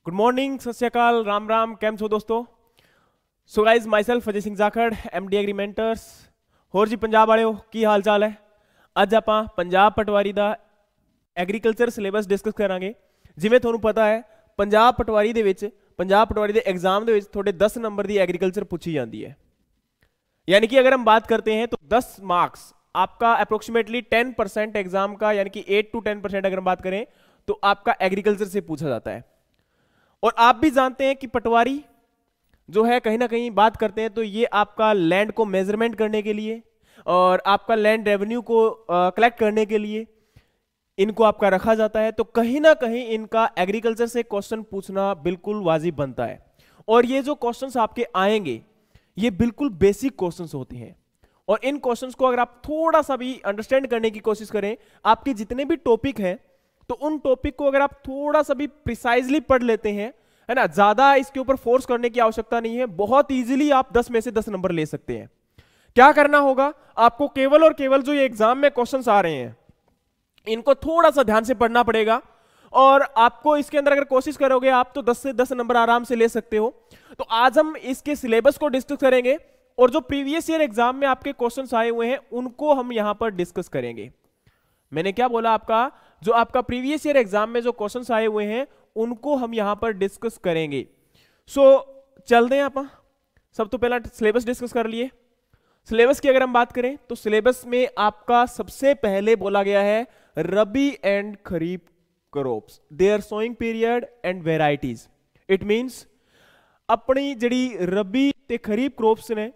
Good morning, सत श्री अकाल, Ram Ram, cam छो दोस्तों। So guys my self Ajay Singh Jakhar, MD एग्रीमेंटर्स। होर जी पंजाब वाले हो, की हाल चाल है। ਅੱਜ ਆਪਾਂ पंजाब पटवारी ਦਾ एग्रीकल्चर सिलेबस डिस्कस करांगे। जिवें ਤੁਹਾਨੂੰ पता है पंजाब पटवारी ਦੇ ਵਿੱਚ पंजाब पटवारी ਦੇ एग्जाम ਦੇ ਵਿੱਚ ਤੁਹਾਡੇ 10 नंबर ਦੀ एग्रीकल्चर पूछी जाती है। यानी कि अगर हम बात करते हैं तो 10 मार्क्स आपका अप्रोक्सीमेटली 10% एग्जाम का, यानी कि 8 to 10% अगर हम बात करें तो आपका एग्रीकल्चर से पूछा जाता है। और आप भी जानते हैं कि पटवारी जो है कहीं ना कहीं बात करते हैं तो ये आपका लैंड को मेजरमेंट करने के लिए और आपका लैंड रेवेन्यू को कलेक्ट करने के लिए इनको आपका रखा जाता है। तो कहीं ना कहीं इनका एग्रीकल्चर से क्वेश्चन पूछना बिल्कुल वाजिब बनता है। और ये जो क्वेश्चंस आपके आएंगे ये बिल्कुल बेसिक क्वेश्चंस होते हैं। और इन क्वेश्चंस को अगर आप थोड़ा सा भी अंडरस्टैंड करने की कोशिश करें, आपके जितने भी टॉपिक हैं तो उन टॉपिक को अगर आप थोड़ा सा भी प्रिसाइजली पढ़ लेते हैं, है ना, ज्यादा इसके ऊपर फोर्स करने की आवश्यकता नहीं है, बहुत इजीली आप 10 में से 10 नंबर ले सकते हैं। क्या करना होगा आपको, केवल और केवल जो ये एग्जाम में क्वेश्चंस आ रहे हैं इनको थोड़ा सा ध्यान से पढ़ना पड़ेगा। और आपको इसके अंदर अगर कोशिश करोगे आप तो 10 से 10 नंबर आराम से ले सकते हो। तो आज हम इसके सिलेबस को डिस्कस करेंगे और जो प्रीवियस ईयर एग्जाम में आपके क्वेश्चंस आए हुए हैं उनको हम यहां पर डिस्कस करेंगे। मैंने क्या बोला, आपका जो आपका प्रीवियस ईयर एग्जाम में जो क्वेश्चंस आए हुए हैं उनको हम यहां पर डिस्कस करेंगे। सो चलते हैं आप। सब तो पहला सिलेबस डिस्कस कर लिए। सिलेबस की अगर हम बात करें तो सिलेबस में आपका सबसे पहले बोला गया है rabi and kharif crops, their sowing period and varieties. It means अपनी जड़ी रबी ते खरीफ क्रॉप्स ने,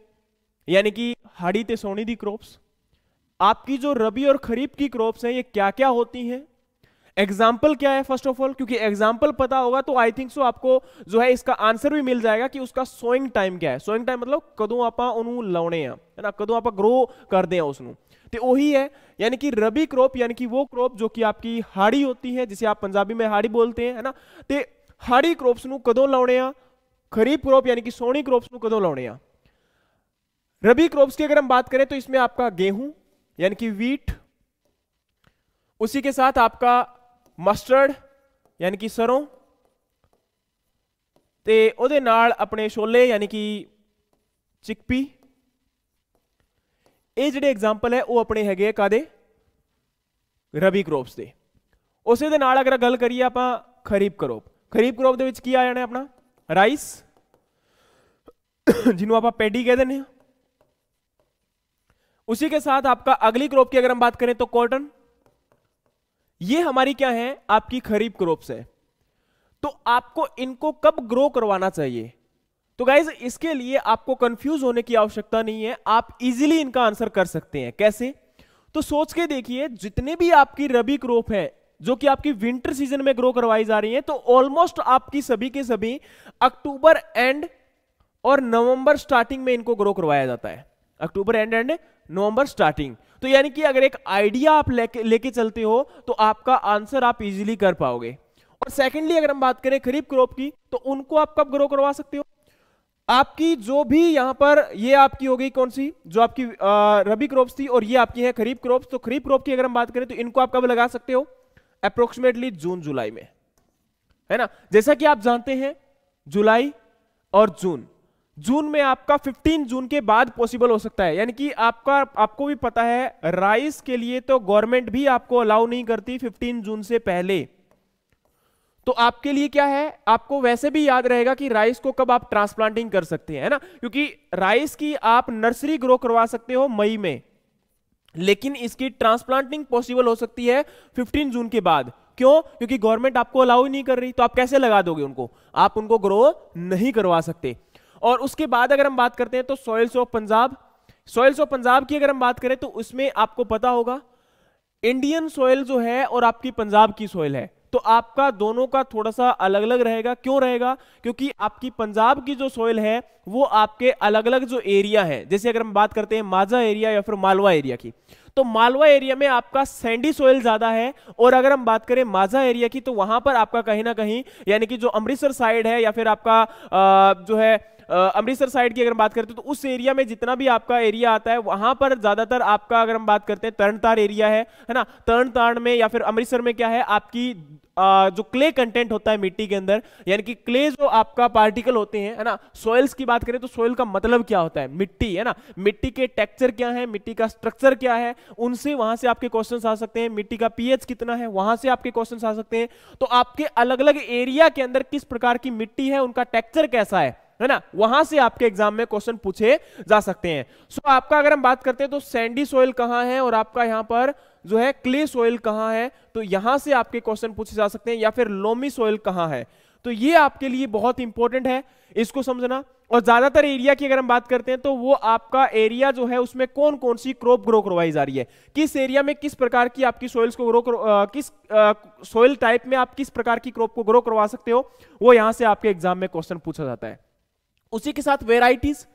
यानी कि हाड़ी ते सोनी दी क्रॉप्स, आपकी जो रबी और खरीफ की क्रॉप्स हैं ये क्या क्या होती हैं, एग्जाम्पल क्या है फर्स्ट ऑफ ऑल, क्योंकि एग्जाम्पल पता होगा तो आई थिंक सो आपको जो है इसका आंसर भी मिल जाएगा कि उसका सोइंग टाइम क्या है। सोइंग टाइम मतलब कदों आपां उन्हों लाउणे आ, है ना, कदों आपां ग्रो करते हैं उसनों। तो वही है, यानी कि रबी क्रॉप यानी कि वो क्रॉप जो कि आपकी हाड़ी होती है, जिसे आप पंजाबी में हाड़ी बोलते हैं, है ना। तो हाड़ी क्रॉप्स नूं कदों लाउणे आ, खरीफ क्रॉप यानी कि सोनी क्रॉप्स नूं कदों लाउणे आ। रबी क्रॉप्स की अगर हम बात करें तो इसमें आपका गेहूं यानी कि वीट, उसी के साथ आपका मस्टर्ड यानी कि सरों, ते ओदे नाल अपने छोले यानी कि चिकपी। ये जिहड़े एग्जाम्पल है वो अपने हैगे कादे रबी क्रॉप्स दे। उसे दे नाल अगर गल करिए आप खरीफ क्रॉप, खरीफ क्रॉप दे विच की आ जाना अपना राइस जिन्हों आप पैडी कह देने। उसी के साथ आपका अगली क्रॉप की अगर हम बात करें तो कॉटन। ये हमारी क्या है, आपकी खरीफ क्रॉप्स है। तो आपको इनको कब ग्रो करवाना चाहिए, तो गाइज इसके लिए आपको कंफ्यूज होने की आवश्यकता नहीं है, आप इजीली इनका आंसर कर सकते हैं। कैसे, तो सोच के देखिए, जितने भी आपकी रबी क्रॉप है जो कि आपकी विंटर सीजन में ग्रो करवाई जा रही है तो ऑलमोस्ट आपकी सभी के सभी अक्टूबर एंड और नवंबर स्टार्टिंग में इनको ग्रो करवाया जाता है। October and November starting. तो यानी कि अगर एक आइडिया आप लेके चलते हो तो आपका आंसर आप इजीली कर पाओगे। और सेकेंडली अगर हम बात करें खरीफ क्रॉप की तो उनको आप कब ग्रो करवा सकते हो, आपकी जो भी यहां पर ये आपकी हो गई कौन सी, जो आपकी रबी क्रॉप्स थी और ये आपकी है खरीफ क्रॉप्स। तो खरीफ क्रॉप की अगर हम बात करें तो इनको आप कब लगा सकते हो, अप्रोक्सीमेटली जून जुलाई में, है ना। जैसा कि आप जानते हैं जुलाई और जून में आपका 15 जून के बाद पॉसिबल हो सकता है। यानी कि आपको भी पता है राइस के लिए तो गवर्नमेंट भी आपको अलाउ नहीं करती 15 जून से पहले। तो आपके लिए क्या है, आपको वैसे भी याद रहेगा कि राइस को कब आप ट्रांसप्लांटिंग कर सकते हैं, है ना, क्योंकि राइस की आप नर्सरी ग्रो करवा सकते हो मई में, लेकिन इसकी ट्रांसप्लांटिंग पॉसिबल हो सकती है 15 जून के बाद। क्यों, क्योंकि गवर्नमेंट आपको अलाउ ही नहीं कर रही। तो आप कैसे लगा दोगे उनको, आप उनको ग्रो नहीं करवा सकते। और उसके बाद अगर हम बात करते हैं तो soils of Punjab, soils of Punjab की अगर हम बात करें तो उसमें आपको पता होगा इंडियन सॉइल जो है और आपकी पंजाब की सॉइल है, तो आपका दोनों का थोड़ा सा अलग अलग रहेगा। क्यों रहेगा, क्योंकि आपकी पंजाब की जो सॉइल है वो आपके अलग अलग जो एरिया है, जैसे अगर हम बात करते हैं माझा एरिया या फिर मालवा एरिया की, तो मालवा एरिया में आपका सैंडी सॉइल ज्यादा है। और अगर हम बात करें माझा एरिया की तो वहां पर आपका कहीं ना कहीं, यानी कि जो अमृतसर साइड है या फिर आपका जो है अमृतसर साइड की अगर हम बात करते हैं तो उस एरिया में जितना भी आपका एरिया आता है वहां पर ज्यादातर आपका, अगर हम बात करते हैं तरनतार एरिया है ना, तरनतार में या फिर अमृतसर में क्या है, आपकी जो क्ले कंटेंट होता है मिट्टी के अंदर, यानी कि क्ले जो आपका पार्टिकल होते हैं, है ना। सॉइल्स की बात करें तो सॉइल का मतलब क्या होता है, मिट्टी, है ना। मिट्टी के टेक्सचर क्या है, मिट्टी का स्ट्रक्चर क्या है, उनसे वहां से आपके क्वेश्चंस आ सकते हैं। मिट्टी का पीएच कितना है, वहां से आपके क्वेश्चंस आ सकते हैं। तो आपके अलग अलग एरिया के अंदर किस प्रकार की मिट्टी है, उनका टेक्सचर कैसा है ना, वहां से आपके एग्जाम में क्वेश्चन पूछे जा सकते हैं। सो आपका अगर हम बात करते हैं तो सैंडी सॉइल कहां है और आपका यहां पर जो है क्ले सॉइल कहां है, तो यहां से आपके क्वेश्चन पूछे जा सकते हैं। या फिर लोमी सॉइल कहां है, तो ये आपके लिए बहुत इंपॉर्टेंट है इसको समझना। और ज्यादातर एरिया की अगर हम बात करते हैं तो वो आपका एरिया जो है उसमें कौन कौन सी क्रॉप ग्रो करवाई जा रही है, किस एरिया में किस प्रकार की आपकी सॉइल्स को ग्रो किस सॉइल टाइप में आप किस प्रकार की क्रॉप को ग्रो करवा सकते हो, वो यहां से आपके एग्जाम में क्वेश्चन पूछा जाता है। उसी के साथ वेराइटीज,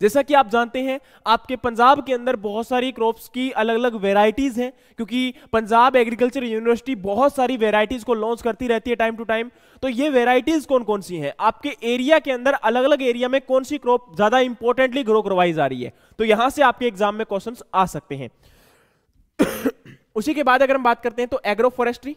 जैसा कि आप जानते हैं आपके पंजाब के अंदर बहुत सारी क्रॉप्स की अलग अलग वेराइटीज हैं, क्योंकि पंजाब एग्रीकल्चर यूनिवर्सिटी बहुत सारी वेराइटीज को लॉन्च करती रहती है टाइम टू टाइम। तो ये वेराइटीज कौन कौन सी हैं, आपके एरिया के अंदर अलग अलग एरिया में कौन सी क्रॉप ज्यादा इंपॉर्टेंटली ग्रो करवाई जा रही है, तो यहां से आपके एग्जाम में क्वेश्चंस आ सकते हैं। उसी के बाद अगर हम बात करते हैं तो agroforestry.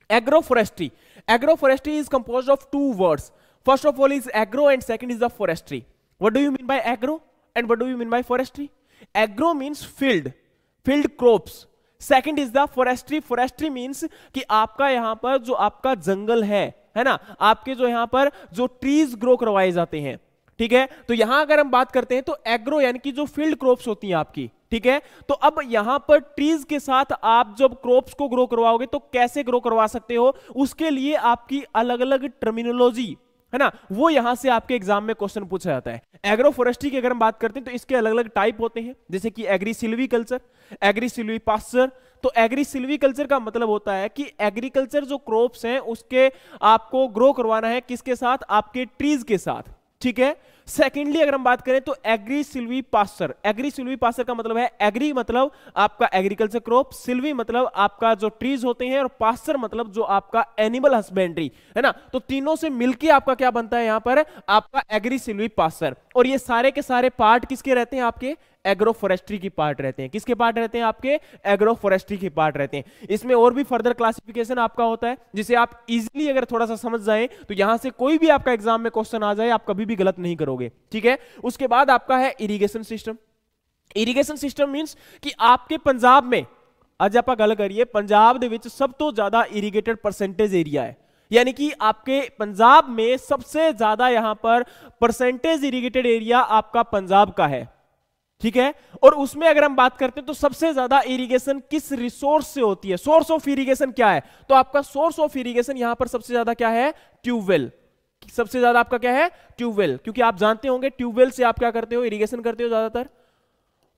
Agro is composed of two words, first of all is agro and second is the forestry. What do you mean by agro and what do you mean by forestry? Agro means field crops. Second is the forestry means कि आपका यहां पर जो आपका जंगल है ना, आपके जो यहां पर जो ट्रीज ग्रो करवाए जाते हैं, ठीक है। तो यहां अगर हम बात करते हैं तो एग्रो यानी कि जो फील्ड क्रॉप्स होती हैं आपकी, ठीक है। तो अब यहां पर ट्रीज के साथ आप जब क्रॉप्स को ग्रो करवाओगे तो कैसे ग्रो करवा सकते हो, उसके लिए आपकी अलग अलग टर्मिनोलॉजी, है ना, वो यहां से आपके एग्जाम में क्वेश्चन पूछा जाता है। एग्रो फॉरेस्ट्री की अगर हम बात करते हैं तो इसके अलग अलग टाइप होते हैं, जैसे कि एग्री सिल्वीकल्चर, एग्री सिल्वीपास्चर। तो एग्री सिल्वीकल्चर का मतलब होता है कि एग्रीकल्चर जो क्रॉप्स हैं उसके आपको ग्रो करवाना है किसके साथ, आपके ट्रीज के साथ, ठीक है। सेकेंडली अगर हम बात करें तो एग्री सिल्वीपास्चर का मतलब है, एग्री मतलब आपका एग्रीकल्चर क्रॉप, सिल्वी मतलब आपका जो ट्रीज होते हैं, और पास्चर मतलब जो आपका एनिमल हस्बेंड्री, है ना। तो तीनों से मिलके आपका क्या बनता है यहां पर, आपका एग्री सिल्वीपास्चर। और ये सारे के सारे पार्ट किसके रहते हैं, आपके एग्रो फॉरेस्ट्री की पार्ट रहते हैं। किसके पार्ट रहते हैं, आपके एग्रो फॉरेस्ट्री के पार्ट रहते हैं। इसमें और भी फर्दर क्लासिफिकेशन आपका होता है, जिसे आप इजीली अगर थोड़ा सा समझ जाए तो यहां से कोई भी आपका एग्जाम में क्वेश्चन आ जाए आप कभी भी गलत नहीं करोगे, ठीक है। उसके बाद आपका है irrigation system. Irrigation system means कि आपके पंजाब में, आज आप गल करिए, पंजाब दे विच सब तो ज्यादा इरिगेटेड परसेंटेज एरिया है, यानी कि आपके पंजाब में सबसे ज्यादा यहां पर परसेंटेज इरिगेटेड एरिया आपका पंजाब का है, ठीक है। और उसमें अगर हम बात करते हैं तो सबसे ज्यादा इरिगेशन किस रिसोर्स से होती है, सोर्स ऑफ इरिगेशन क्या है, तो आपका सोर्स ऑफ इरिगेशन यहां पर सबसे ज्यादा क्या है, ट्यूबवेल। सबसे ज्यादा आपका क्या है, ट्यूबवेल, क्योंकि आप जानते होंगे ट्यूबवेल से आप क्या करते हो, इरिगेशन करते हो ज्यादातर।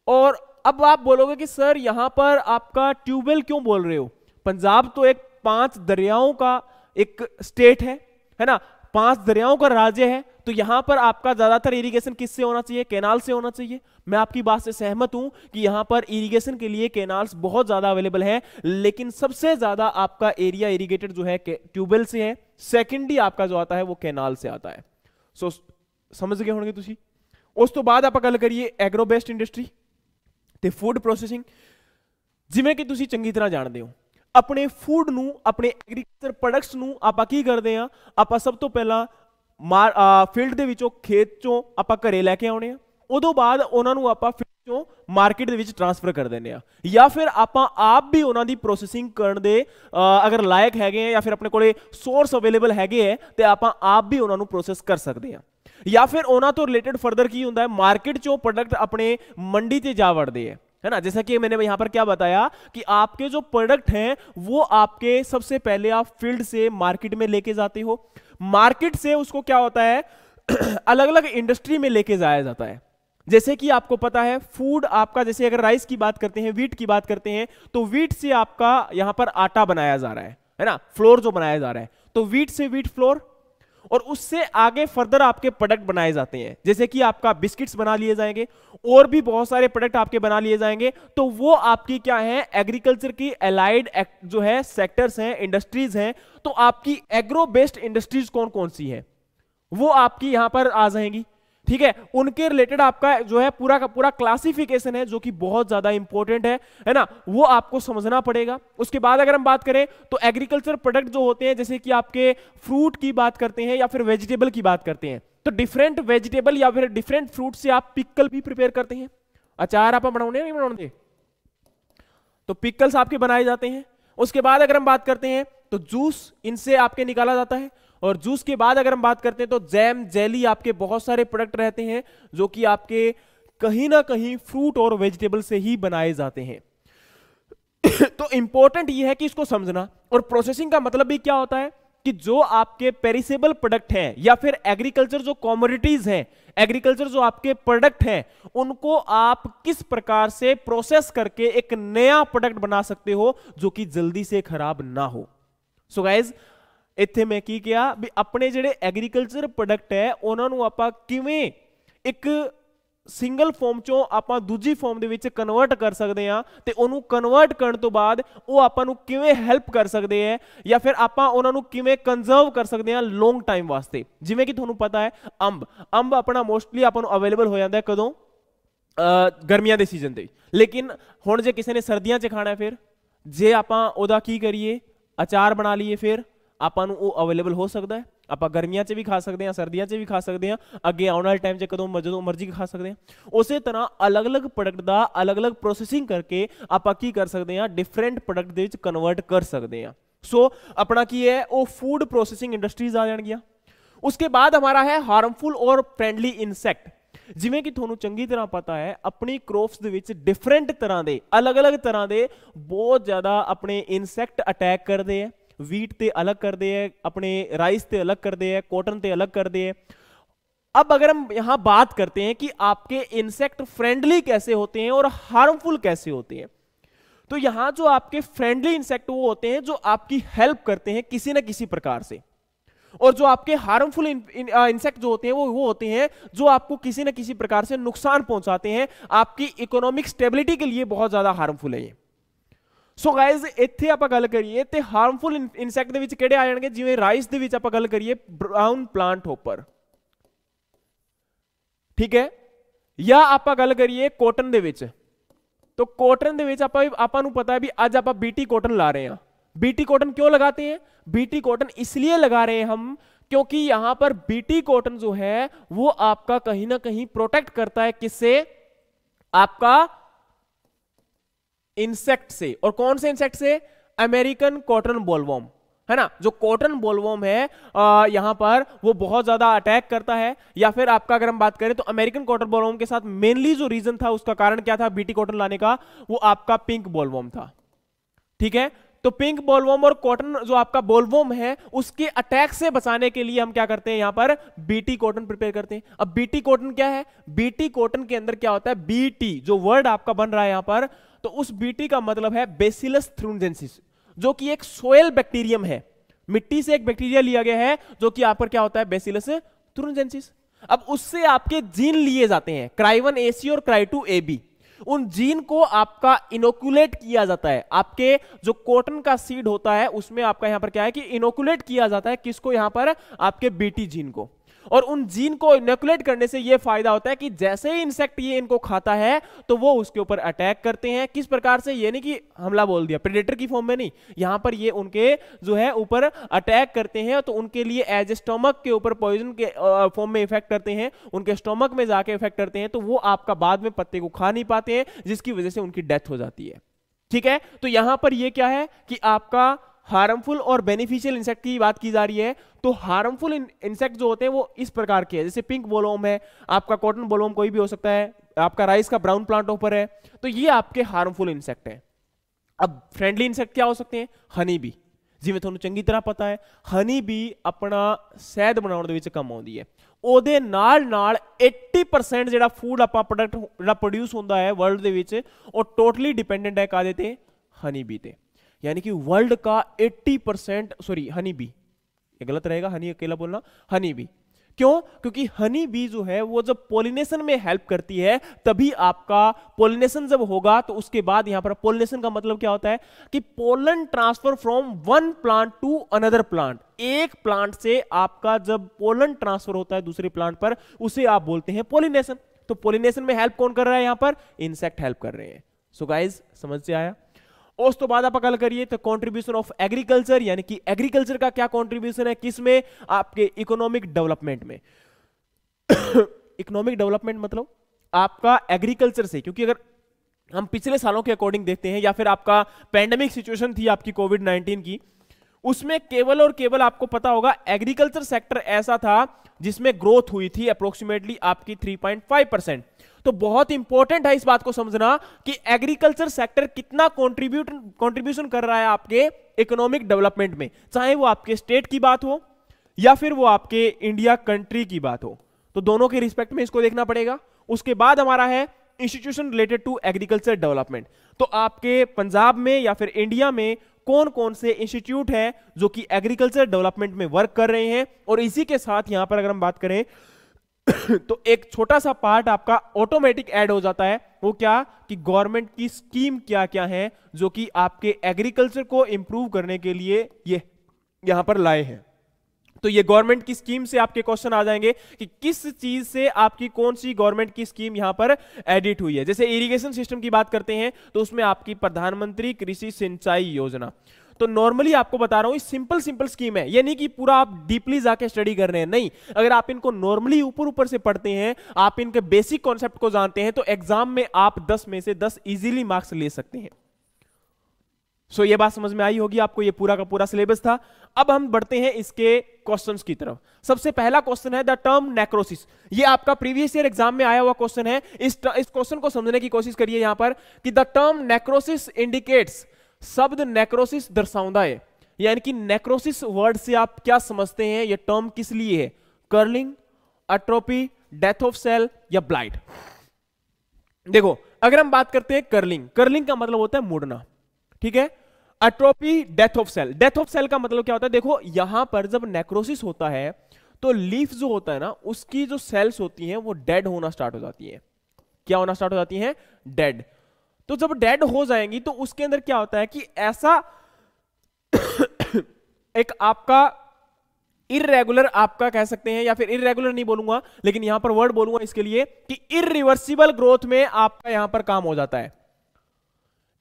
और अब आप बोलोगे कि सर यहां पर आपका ट्यूबवेल क्यों बोल रहे हो, पंजाब तो एक 5 दरियाओं का एक स्टेट है ना, 5 दरियाओं का राज्य है, तो यहां पर आपका ज्यादातर इरिगेशन किससे होना चाहिए, कैनाल से होना चाहिए। मैं आपकी बात से सहमत हूं कि यहां पर इरिगेशन के लिए कैनाल्स बहुत ज्यादा अवेलेबल हैं, लेकिन सबसे ज्यादा आपका एरिया इरिगेटेड जो है ट्यूबवेल से है, सेकेंडली आपका जो आता है वो कैनाल से आता है। सो समझ गए होंगे तुसी। उस तो बाद आप गल करिए एग्रो बेस्ड इंडस्ट्री ते फूड प्रोसेसिंग। जिवें कि तुसी चंगी तरह जानते हो अपने फूड नू, अपने एग्रीकल्चर प्रोडक्ट्स नू आपां की करदे आ, आपां सब तो पहला फील्ड दे विचों खेत चों आपां घरे लैके आउणे आ, उदों बाद उन्हां नू आपां फील्ड चों मार्केट दे विच ट्रांसफर कर देने आ, या फिर आपां आप भी उन्हां दी प्रोसेसिंग करन दे अगर लायक हैगे हैं या फिर अपने कोले सोर्स अवेलेबल हैगे है ते आपां आप भी उन्हां नू प्रोसेस कर सकदे आ। या फिर उन्हां तो रिलेटेड फर्दर की हुंदा है, मार्केट चों प्रोडक्ट अपने मंडी ते जा वड़दे है ना। जैसा कि मैंने यहां पर क्या बताया कि आपके जो प्रोडक्ट हैं वो आपके सबसे पहले आप फील्ड से मार्केट में लेके जाते हो, मार्केट से उसको क्या होता है अलग अलग इंडस्ट्री में लेके जाया जाता है। जैसे कि आपको पता है फूड आपका, जैसे अगर राइस की बात करते हैं, व्हीट की बात करते हैं, तो व्हीट से आपका यहां पर आटा बनाया जा रहा है ना, फ्लोर जो बनाया जा रहा है, तो व्हीट से व्हीट फ्लोर, और उससे आगे फर्दर आपके प्रोडक्ट बनाए जाते हैं, जैसे कि आपका बिस्किट्स बना लिए जाएंगे और भी बहुत सारे प्रोडक्ट आपके बना लिए जाएंगे। तो वो आपकी क्या है, एग्रीकल्चर की एलाइड जो है सेक्टर्स हैं, इंडस्ट्रीज हैं। तो आपकी एग्रो बेस्ड इंडस्ट्रीज कौन कौन सी हैं, वो आपकी यहां पर आ जाएंगी, ठीक है, उनके रिलेटेड आपका जो है पूरा का पूरा क्लासिफिकेशन है जो कि बहुत ज्यादा इंपॉर्टेंट है ना, वो आपको समझना पड़ेगा। उसके बाद अगर हम बात करें तो एग्रीकल्चर प्रोडक्ट जो होते हैं, जैसे कि आपके फ्रूट की बात करते हैं या फिर वेजिटेबल की बात करते हैं, तो डिफरेंट वेजिटेबल या फिर डिफरेंट फ्रूट से आप पिकल भी प्रिपेयर करते हैं। अचार आप बनाने नहीं बनाते, तो पिकल्स आपके बनाए जाते हैं। उसके बाद अगर हम बात करते हैं तो जूस इनसे आपके निकाला जाता है, और जूस के बाद अगर हम बात करते हैं तो जैम, जेली, आपके बहुत सारे प्रोडक्ट रहते हैं जो कि आपके कहीं ना कहीं फ्रूट और वेजिटेबल से ही बनाए जाते हैं। तो इंपॉर्टेंट ये है कि इसको समझना। और प्रोसेसिंग का मतलब भी क्या होता है कि जो आपके पेरिसेबल प्रोडक्ट हैं या फिर एग्रीकल्चर जो कमोडिटीज हैं, एग्रीकल्चर जो आपके प्रोडक्ट हैं, उनको आप किस प्रकार से प्रोसेस करके एक नया प्रोडक्ट बना सकते हो जो कि जल्दी से खराब ना हो। सो गाइज ਇੱਥੇ मैं की किया भी अपने ਜਿਹੜੇ एग्रीकल्चर प्रोडक्ट है उन्होंने ਆਪਾਂ ਕਿਵੇਂ ਇੱਕ ਸਿੰਗਲ ਫਾਰਮ ਚੋਂ ਆਪਾਂ ਦੂਜੀ ਫਾਰਮ ਦੇ ਵਿੱਚ ਕਨਵਰਟ ਕਰ ਸਕਦੇ ਆ, ਤੇ ਉਹਨੂੰ ਕਨਵਰਟ ਕਰਨ ਤੋਂ ਬਾਅਦ ਉਹ ਆਪਾਂ ਨੂੰ ਕਿਵੇਂ ਹੈਲਪ ਕਰ ਸਕਦੇ ਹੈ ਜਾਂ ਫਿਰ ਆਪਾਂ ਉਹਨਾਂ ਨੂੰ ਕਿਵੇਂ ਕੰਜ਼ਰਵ ਕਰ ਸਕਦੇ ਆ ਲੌਂਗ ਟਾਈਮ ਵਾਸਤੇ। ਜਿਵੇਂ ਕਿ ਤੁਹਾਨੂੰ ਪਤਾ ਹੈ ਅੰਬ ਆਪਣਾ ਮੋਸਟਲੀ ਆਪਾਂ ਨੂੰ ਅਵੇਲੇਬਲ ਹੋ ਜਾਂਦਾ ਕਦੋਂ, गर्मियां के सीजन से। लेकिन हुण जे किसी ने सर्दियों च खाना है, फिर जे आपां ओदा की करिए अचार बना लीए, फिर आपां नूं वो अवेलेबल हो सकता है। आप गर्मियों च भी खा सकते हैं, सर्दियों च भी खा सकते हैं, अगे आने वाले टाइम च कदों मर्जी खा सकते हैं। उस तरह अलग अलग प्रोडक्ट का अलग अलग प्रोसैसिंग करके आप की कर सकते हैं, different product they which convert कर सकते हैं। सो अपना की है वो फूड प्रोसैसिंग इंडस्ट्रीज आ जाएंगियां। उसके बाद हमारा है हार्मफुल और फ्रेंडली इंसैक्ट। जिवें कि तुहानूं चंगी तरह पता है अपनी क्रॉप्स दे विच डिफरेंट तरह के अलग अलग तरह के बहुत ज़्यादा अपने इंसैक्ट अटैक करते हैं। वीट ते अलग करते हैं, अपने राइस ते अलग करते हैं, कॉटन ते अलग करते हैं। अब अगर हम यहां बात करते हैं कि आपके इंसेक्ट फ्रेंडली कैसे होते हैं और हार्मफुल कैसे होते हैं, तो यहां जो आपके फ्रेंडली इंसेक्ट वो होते हैं जो आपकी हेल्प करते हैं किसी ना किसी प्रकार से, और जो आपके हार्मफुल इंसेक्ट जो होते हैं वो होते हैं जो आपको किसी ना किसी प्रकार से नुकसान पहुंचाते हैं, आपकी इकोनॉमिक स्टेबिलिटी के लिए बहुत ज्यादा हार्मफुल है ये। सो गाइज इत्थे आपां गल करिए ते हार्मफुल इंसैक्ट दे विच किहड़े आ जाणगे, जिवें राइस दे विच आपां गल करिए ब्राउन प्लांट हॉपर, ठीक है, या आपां गल करिए कॉटन दे विच, तो कॉटन दे विच आपां नूं पता है भी अज आपां बीटी कॉटन ला रहे हैं। बीटी कॉटन क्यों लगाते हैं? बीटी कॉटन इसलिए लगा रहे हैं हम क्योंकि यहां पर बीटी कॉटन जो है वो आपका कहीं ना कहीं प्रोटेक्ट करता है किससे? आपका इंसेक्ट से। और कौन से इंसेक्ट से? अमेरिकन कॉटन बॉलवर्म, है ना। जो कॉटन बॉलवर्म है यहां पर वो बहुत ज्यादा अटैक करता है। या फिर आपका अगर हम बात करें तो अमेरिकन कॉटन बॉलवर्म के साथ मेनली जो रीजन था उसका कारण क्या था बीटी कॉटन लाने का, वो आपका पिंक बॉलवर्म था, ठीक है। तो पिंक बॉलवर्म और कॉटन जो आपका बॉलवर्म है उसके अटैक से बचाने के लिए हम क्या करते हैं, यहां पर बीटी कॉटन प्रिपेयर करते हैं। अब बीटी कॉटन क्या है? बीटी कॉटन के अंदर क्या होता है, बीटी जो वर्ड आपका बन रहा है यहां पर, तो उस बीटी का मतलब है बेसिलस थ्रूनजेंसिस, जो कि एक सोयल बैक्टीरियम है। मिट्टी से एक बैक्टीरिया लिया गया है जो कि यहाँ पर क्या होता है, बेसिलस थ्रूनजेंसिस। अब उससे आपके जीन लिए जाते हैं, क्राई1AC और क्राई2AB। उन जीन को आपका इनोकुलेट किया जाता है। आपके जो कॉटन का सीड होता है उसमें आपका यहां पर क्या है कि इनोकुलेट किया जाता है किसको, यहां पर आपके बीटी जीन को। और उन जीन को इनोकुलेट करने से यह फायदा होता है कि जैसे ही इंसेक्ट ये इनको खाता है तो वो उसके ऊपर अटैक करते हैं। किस प्रकार से? ये नहीं कि हमला बोल दिया, प्रेडेटर की फॉर्म में नहीं, यहां पर ये उनके जो है ऊपर अटैक करते हैं, तो उनके लिए एज स्टोमक के ऊपर पॉइजन के फॉर्म में इफेक्ट करते हैं, उनके स्टोमक में जाके इफेक्ट करते हैं, तो वो आपका बाद में पत्ते को खा नहीं पाते हैं, जिसकी वजह से उनकी डेथ हो जाती है, ठीक है। तो यहां पर ये क्या है कि आपका हार्मफुल और बेनिफिशियल इंसेक्ट की बात की जा रही है। तो हार्मफुल इंसेक्ट जो होते हैं वो इस प्रकार के हैं, जैसे पिंक बॉलवर्म है, आपका कॉटन बॉलवर्म कोई भी हो सकता है, आपका राइस का ब्राउन प्लांट ऊपर है, तो ये आपके हार्मफुल इंसेक्ट हैं। अब फ्रेंडली इंसेक्ट क्या हो सकते हैं? हनी बी, जिवें तुहानूं चंगी तरह पता है हनी बी अपना शहद बनाउण दे विच काम आउंदी है। ਉਹਦੇ ਨਾਲ 80% ਜਿਹੜਾ ਫੂਡ ਆਪਾਂ ਪ੍ਰੋਡਕਟ ਜਿਹੜਾ ਪ੍ਰੋਡਿਊਸ ਹੁੰਦਾ ਹੈ ਵਰਲਡ ਦੇ ਵਿੱਚ ਉਹ ਟੋਟਲੀ ਡਿਪੈਂਡੈਂਟ ਹੈ ਕਾਦੇ ਤੇ? हनी बी ते। यानी कि वर्ल्ड का 80%, सॉरी हनी बी, ये गलत रहेगा, हनी अकेला बोलना, हनी बी, क्यों? क्योंकि हनी बी जो है वो जब पोलिनेशन में हेल्प करती है तभी आपका पोलिनेशन जब होगा तो उसके बाद यहां पर पोलिनेशन का मतलब क्या होता है कि pollen transfer from one plant to another plant. एक प्लांट से आपका जब पोलन ट्रांसफर होता है दूसरे प्लांट पर उसे आप बोलते हैं पोलिनेशन। तो पोलिनेशन में हेल्प कौन कर रहा है? यहां पर इंसेक्ट हेल्प कर रहे हैं। सो गाइज समझ से आया? उस तो बाद आप गल करिए तो कंट्रीब्यूशन ऑफ एग्रीकल्चर, यानी कि एग्रीकल्चर का क्या कंट्रीब्यूशन है किसमें? आपके इकोनॉमिक डेवलपमेंट में। इकोनॉमिक डेवलपमेंट मतलब आपका एग्रीकल्चर से, क्योंकि अगर हम पिछले सालों के अकॉर्डिंग देखते हैं या फिर आपका पैंडेमिक सिचुएशन थी आपकी कोविड-19 की, उसमें केवल और केवल आपको पता होगा एग्रीकल्चर सेक्टर ऐसा था जिसमें ग्रोथ हुई थी अप्रोक्सीमेटली आपकी 3.5%। तो बहुत इंपॉर्टेंट है इस बात को समझना कि एग्रीकल्चर सेक्टर कितना कंट्रीब्यूशन कर रहा है आपके इकोनॉमिक डेवलपमेंट में, चाहे वो आपके स्टेट की बात हो या फिर वो आपके इंडिया कंट्री की बात हो। तो दोनों के रिस्पेक्ट में इसको देखना पड़ेगा। उसके बाद हमारा है institution related to agriculture development. तो आपके पंजाब में या फिर इंडिया में कौन कौन से इंस्टीट्यूट हैं जो कि एग्रीकल्चर डेवलपमेंट में वर्क कर रहे हैं। और इसी के साथ यहां पर अगर हम बात करें तो एक छोटा सा पार्ट आपका ऑटोमेटिक ऐड हो जाता है। वो क्या? कि गवर्नमेंट की स्कीम क्या क्या है जो कि आपके एग्रीकल्चर को इंप्रूव करने के लिए ये यहां पर लाए हैं। तो ये गवर्नमेंट की स्कीम से आपके क्वेश्चन आ जाएंगे कि किस चीज से आपकी कौन सी गवर्नमेंट की स्कीम यहां पर एडिट हुई है। जैसे इरिगेशन सिस्टम की बात करते हैं तो उसमें आपकी प्रधानमंत्री कृषि सिंचाई योजना। तो नॉर्मली आपको बता रहा हूं सिंपल स्कीम है, ये नहीं कि पूरा आप डीपली जाके स्टडी कर रहे हैं, नहीं। अगर आप इनको नॉर्मली ऊपर से पढ़ते हैं, आप इनके बेसिक कॉन्सेप्ट को जानते हैं तो एग्जाम में आप 10 में से 10 इजीली मार्क्स ले सकते हैं। सो ये बात समझ में आई होगी आपको, ये पूरा का पूरा सिलेबस था। अब हम बढ़ते हैं इसके क्वेश्चंस की तरफ। सबसे पहला क्वेश्चन है द टर्म नेक्रोसिस। ये आपका प्रीवियस ईयर एग्जाम में आया हुआ क्वेश्चन है। इस क्वेश्चन को समझने की कोशिश करिए यहां पर कि द टर्म नेक्रोसिस इंडिकेट्स, शब्द नेक्रोसिस दर्शाता है, यानी कि नेक्रोसिस वर्ड से आप क्या समझते हैं, ये टर्म किस लिए है? Curling, atrophy, death of cell या ब्लाइट। देखो अगर हम बात करते हैं कर्लिंग का मतलब होता है मुड़ना, ठीक है। Atrophy, death of cell. Death of cell का मतलब क्या होता है? देखो यहां पर जब नेक्रोसिस होता है तो लीफ जो होता है ना उसकी जो सेल्स होती हैं वो डेड होना स्टार्ट हो जाती है। क्या होना स्टार्ट हो जाती है? डेड। तो जब डेड हो जाएंगी तो उसके अंदर क्या होता है कि ऐसा एक आपका इररेगुलर, आपका कह सकते हैं, या फिर इररेगुलर नहीं बोलूंगा लेकिन यहां पर वर्ड बोलूंगा इसके लिए कि इररिवर्सिबल ग्रोथ में आपका यहां पर काम हो जाता है।